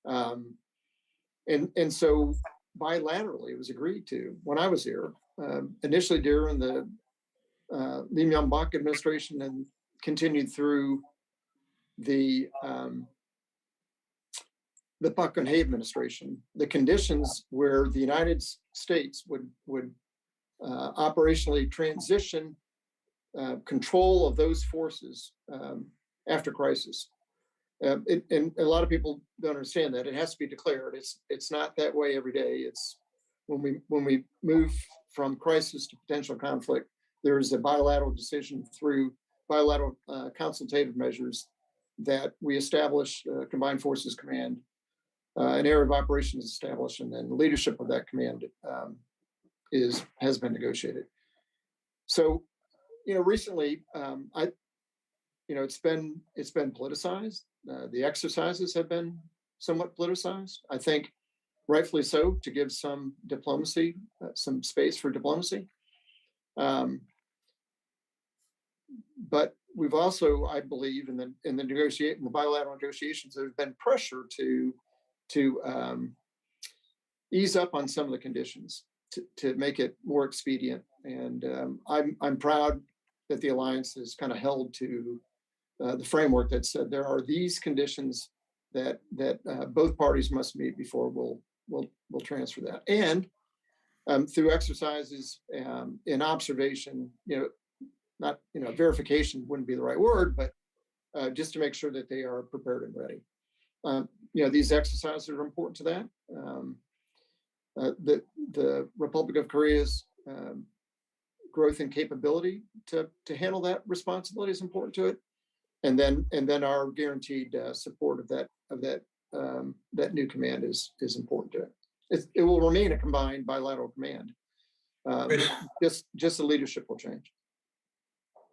And so bilaterally, it was agreed to when I was here, initially during the Lee Myung-bak administration and continued through the Park Geun-hye administration, the conditions where the United States would operationally transition control of those forces after crisis. And a lot of people don't understand that. It has to be declared. It's not that way every day. It's when we move from crisis to potential conflict, there is a bilateral decision through bilateral consultative measures that we establish Combined Forces Command, an area of operations established, and then leadership of that command has been negotiated. So, recently, it's been politicized. The exercises have been somewhat politicized. I think rightfully so, to give some diplomacy, some space for diplomacy. But we've also, I believe, in the bilateral negotiations, there's been pressure to ease up on some of the conditions to make it more expedient. And I'm proud that the alliance has kind of held to the framework that said there are these conditions that both parties must meet before we'll transfer that. And through exercises in observation, not verification wouldn't be the right word, but just to make sure that they are prepared and ready. These exercises are important to that. The Republic of Korea's growth and capability to handle that responsibility is important to it, and then our guaranteed support of that new command is important to it. It will remain a combined bilateral command. Just the leadership will change.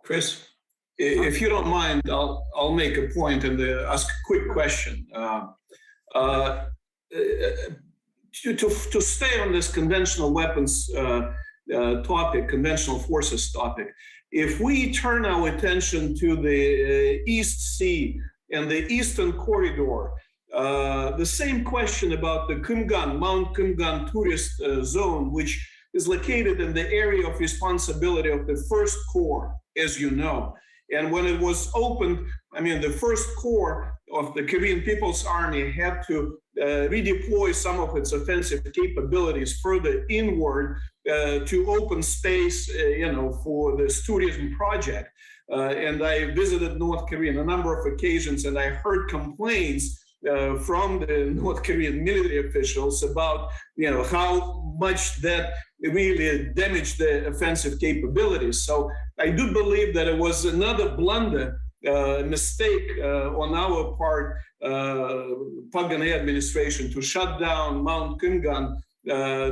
Chris, if you don't mind, I'll make a point and ask a quick question. To stay on this conventional weapons topic, conventional forces topic, if we turn our attention to the East Sea and the Eastern Corridor, the same question about the Mount Kumgan tourist zone, which is located in the area of responsibility of the First Corps, as you know. And when it was opened, the First Corps of the Korean People's Army had to redeploy some of its offensive capabilities further inward to open space, for this tourism project. And I visited North Korea on a number of occasions, and I heard complaints from the North Korean military officials about, how much that really damaged the offensive capabilities. So I do believe that it was another blunder mistake on our part, Park Geun-hye administration, to shut down Mount Kungan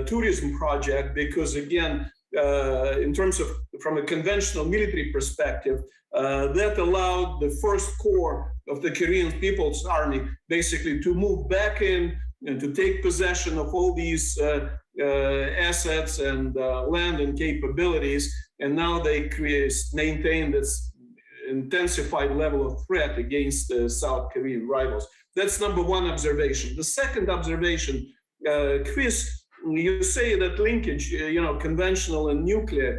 tourism project, because again, in terms of from a conventional military perspective, that allowed the first corps of the Korean People's Army basically to move back in and to take possession of all these assets and land and capabilities. And now they maintain this intensified level of threat against the South Korean rivals. That's number one observation. The second observation, Chris, you say that linkage, conventional and nuclear.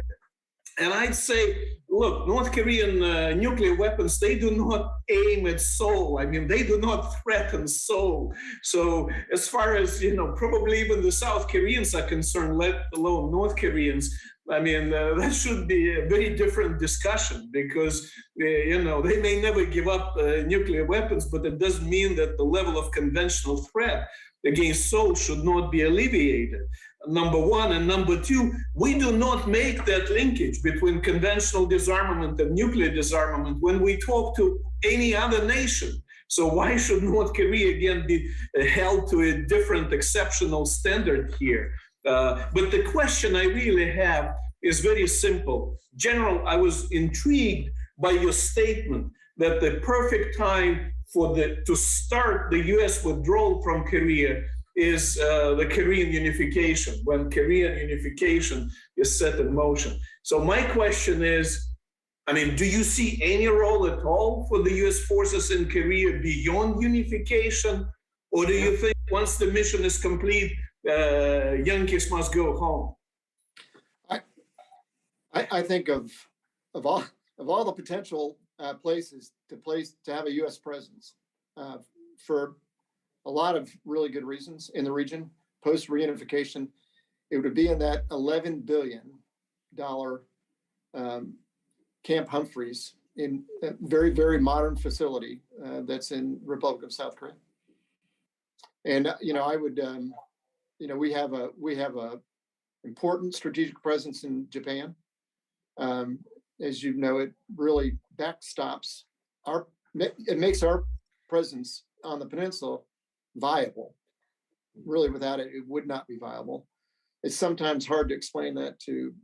And I'd say, look, North Korean nuclear weapons, they do not aim at Seoul. I mean, they do not threaten Seoul. So as far as, probably even the South Koreans are concerned, let alone North Koreans, I mean, that should be a very different discussion, because, they may never give up nuclear weapons, but it doesn't mean that the level of conventional threat against Seoul should not be alleviated. Number one. And number two, we do not make that linkage between conventional disarmament and nuclear disarmament when we talk to any other nation. So why should North Korea again be held to a different exceptional standard here? But the question I really have is very simple. General, I was intrigued by your statement that the perfect time to start the US withdrawal from Korea is the Korean unification, when Korean unification is set in motion. So my question is, do you see any role at all for the US forces in Korea beyond unification? Or do you think once the mission is complete, Yankees must go home? I think of all the potential places to have a U.S. presence for a lot of really good reasons in the region. Post reunification, it would be in that $11 billion Camp Humphreys, in a very, very modern facility that's in Republic of South Korea. And I would, we have a important strategic presence in Japan. As you know, it really backstops it makes our presence on the peninsula viable. Really, without it, it would not be viable. It's sometimes hard to explain that to,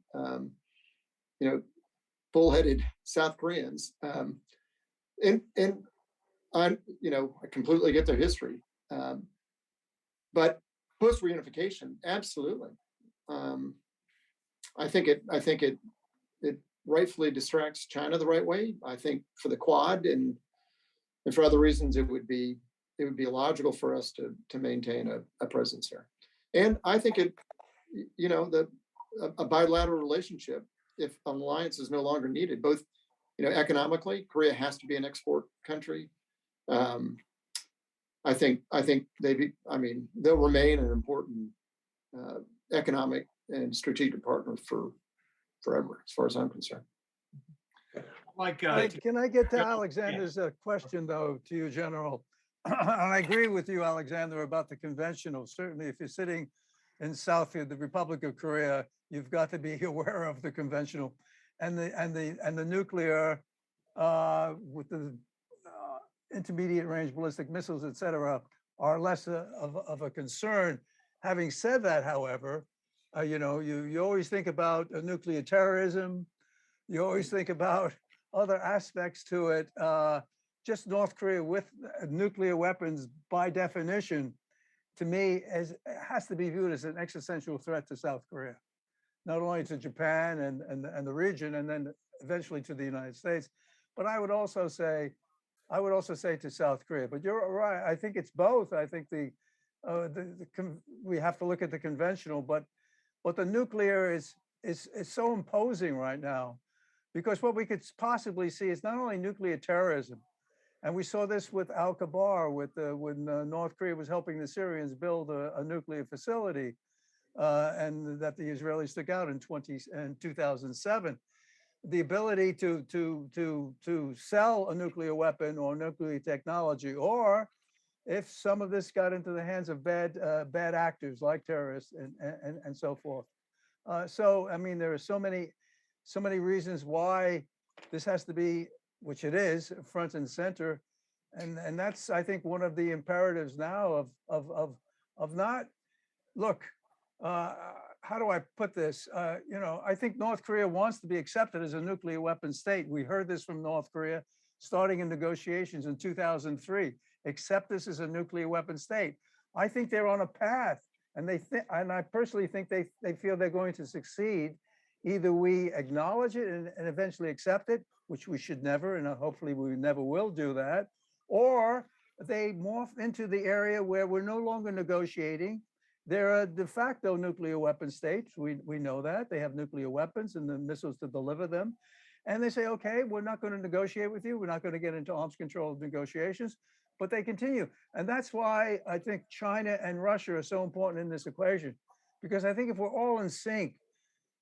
bullheaded South Koreans. And I completely get their history. But post reunification, absolutely. I think it rightfully distracts China the right way. I think for the Quad and for other reasons, it would be illogical for us to maintain a presence here. And I think a bilateral relationship, if an alliance is no longer needed, both economically, Korea has to be an export country. I think they'll remain an important economic and strategic partner forever, as far as I'm concerned. Can I get to Alexander's question, though, to you, General? And I agree with you, Alexander, about the conventional. Certainly, if you're sitting in the Republic of Korea, you've got to be aware of the conventional and the nuclear with the intermediate range ballistic missiles, et cetera, are less of a concern. Having said that, however, you always think about nuclear terrorism. You always think about other aspects to it. Just North Korea with nuclear weapons, by definition, to me, has to be viewed as an existential threat to South Korea, not only to Japan and the region, and then eventually to the United States. But I would also say to South Korea. But you're right. I think it's both. I think we have to look at the conventional, but the nuclear is so imposing right now, because what we could possibly see is not only nuclear terrorism, and we saw this with Al-Kabar, when North Korea was helping the Syrians build a nuclear facility, and that the Israelis took out in 2007. The ability to sell a nuclear weapon or nuclear technology, or if some of this got into the hands of bad actors like terrorists and so forth. So I mean, there are so many reasons why this has to be which it is, front and center. And that's, I think, one of the imperatives now of not, look, how do I put this? I think North Korea wants to be accepted as a nuclear weapon state. We heard this from North Korea starting in negotiations in 2003. Accept this as a nuclear weapon state. I think they're on a path, and I personally think they feel they're going to succeed. Either we acknowledge it and eventually accept it, which we should never, and hopefully we never will do that, or they morph into the area where we're no longer negotiating. They're a de facto nuclear weapon state. We know that. They have nuclear weapons and the missiles to deliver them. And they say, okay, we're not going to negotiate with you. We're not going to get into arms control negotiations, but they continue. And that's why I think China and Russia are so important in this equation, because I think if we're all in sync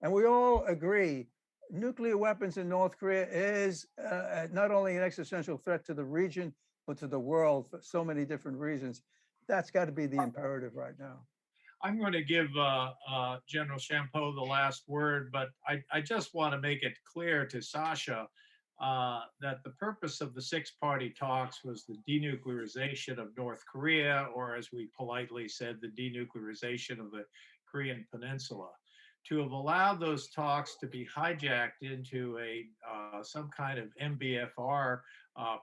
and we all agree, nuclear weapons in North Korea is not only an existential threat to the region, but to the world for so many different reasons. That's got to be the imperative right now. I'm going to give General Champoux the last word, but I just want to make it clear to Sasha that the purpose of the six-party talks was the denuclearization of North Korea, or as we politely said, the denuclearization of the Korean Peninsula. To have allowed those talks to be hijacked into some kind of MBFR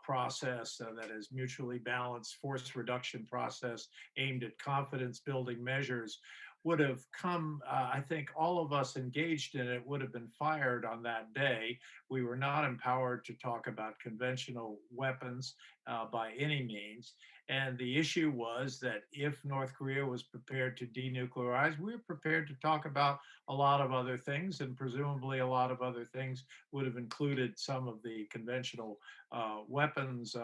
process that is mutually balanced force reduction process aimed at confidence building measures would have come, I think all of us engaged in it would have been fired on that day. We were not empowered to talk about conventional weapons by any means. And the issue was that if North Korea was prepared to denuclearize, we were prepared to talk about a lot of other things, and presumably a lot of other things would have included some of the conventional weapons,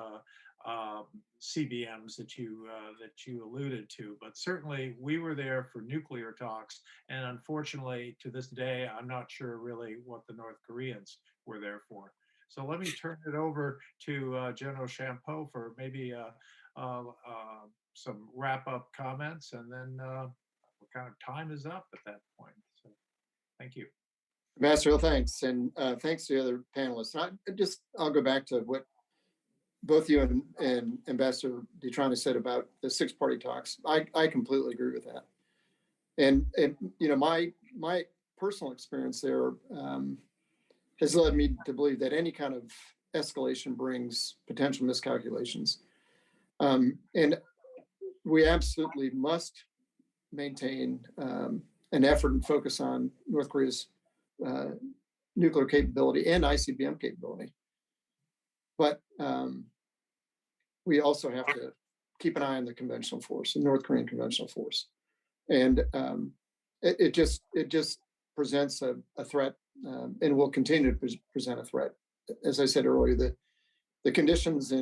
CBMs that you alluded to. But certainly we were there for nuclear talks, and unfortunately to this day I'm not sure really what the North Koreans were there for. So let me turn it over to General Champoux for maybe some wrap-up comments, and then what kind of time is up at that point. So thank you. Ambassador Hill, thanks. And thanks to the other panelists. I'll go back to what both you and Ambassador DeTrani said about the six-party talks. I completely agree with that. And my personal experience there has led me to believe that any kind of escalation brings potential miscalculations. And we absolutely must maintain an effort and focus on North Korea's nuclear capability and ICBM capability. But we also have to keep an eye on the conventional force, the North Korean conventional force. And it just presents a threat, and will continue to present a threat. As I said earlier, the conditions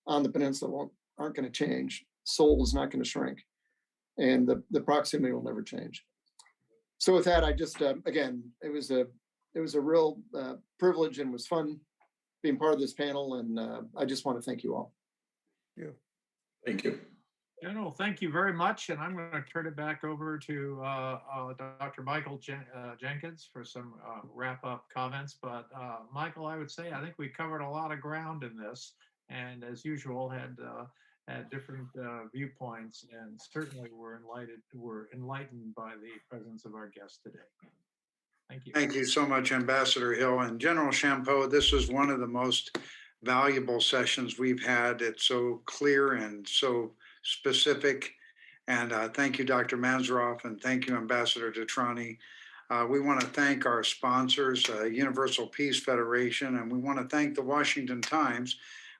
on the peninsula aren't going to change. Seoul is not going to shrink, and the proximity will never change. So with that, I just again, it was a real privilege, and was fun being part of this panel, and I just want to thank you all. Thank you. General, thank you very much, and I'm going to turn it back over to Dr. Michael Jenkins for some wrap-up comments. But Michael, I would say I think we covered a lot of ground in this, and as usual had different viewpoints, and certainly were enlightened by the presence of our guest today. Thank you. Thank you so much, Ambassador Hill. And General Champoux, this is one of the most valuable sessions we've had. It's so clear and so specific. And thank you, Dr. Mansourov, and thank you, Ambassador DeTrani. We want to thank our sponsors, Universal Peace Federation, and we want to thank the Washington Times,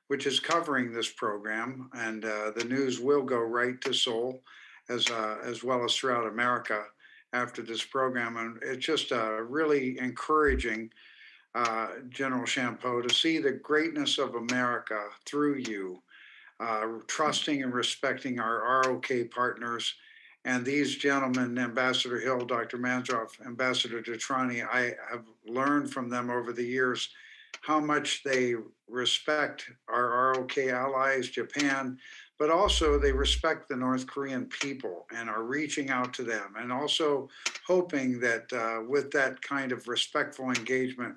which is covering this program. And the news will go right to Seoul, as well as throughout America after this program. And it's just really encouraging, General Champoux, to see the greatness of America through you, trusting and respecting our ROK partners. And these gentlemen, Ambassador Hill, Dr. Mansourov, Ambassador DeTrani, I have learned from them over the years how much they respect our ROK allies, Japan, but also they respect the North Korean people and are reaching out to them, and also hoping that with that kind of respectful engagement,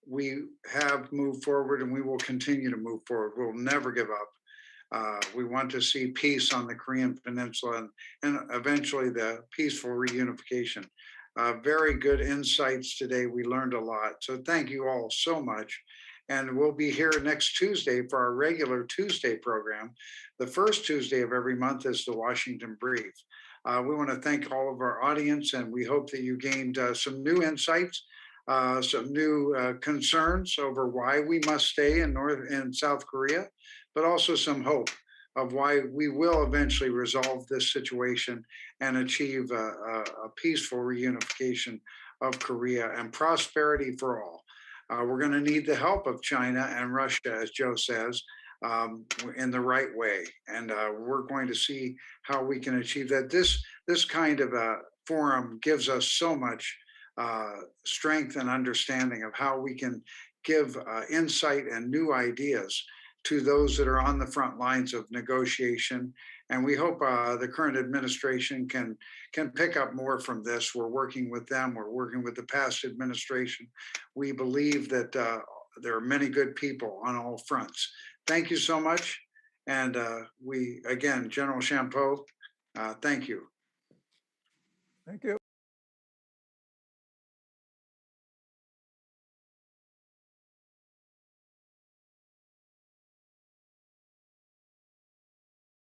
We have moved forward and we will continue to move forward. We'll never give up. We want to see peace on the Korean Peninsula and eventually the peaceful reunification. Very good insights today. We learned a lot. So thank you all so much. And we'll be here next Tuesday for our regular Tuesday program. The first Tuesday of every month is the Washington Brief. We want to thank all of our audience, and we hope that you gained some new insights, some new concerns over why we must stay in North and South Korea, but also some hope of why we will eventually resolve this situation and achieve a peaceful reunification of Korea and prosperity for all. We're going to need the help of China and Russia, as Joe says, in the right way. And we're going to see how we can achieve that. This kind of a forum gives us so much strength and understanding of how we can give insight and new ideas to those that are on the front lines of negotiation. And we hope the current administration can pick up more from this. We're working with them. We're working with the past administration. We believe that there are many good people on all fronts. Thank you so much. And again, General Champoux, thank you. Thank you.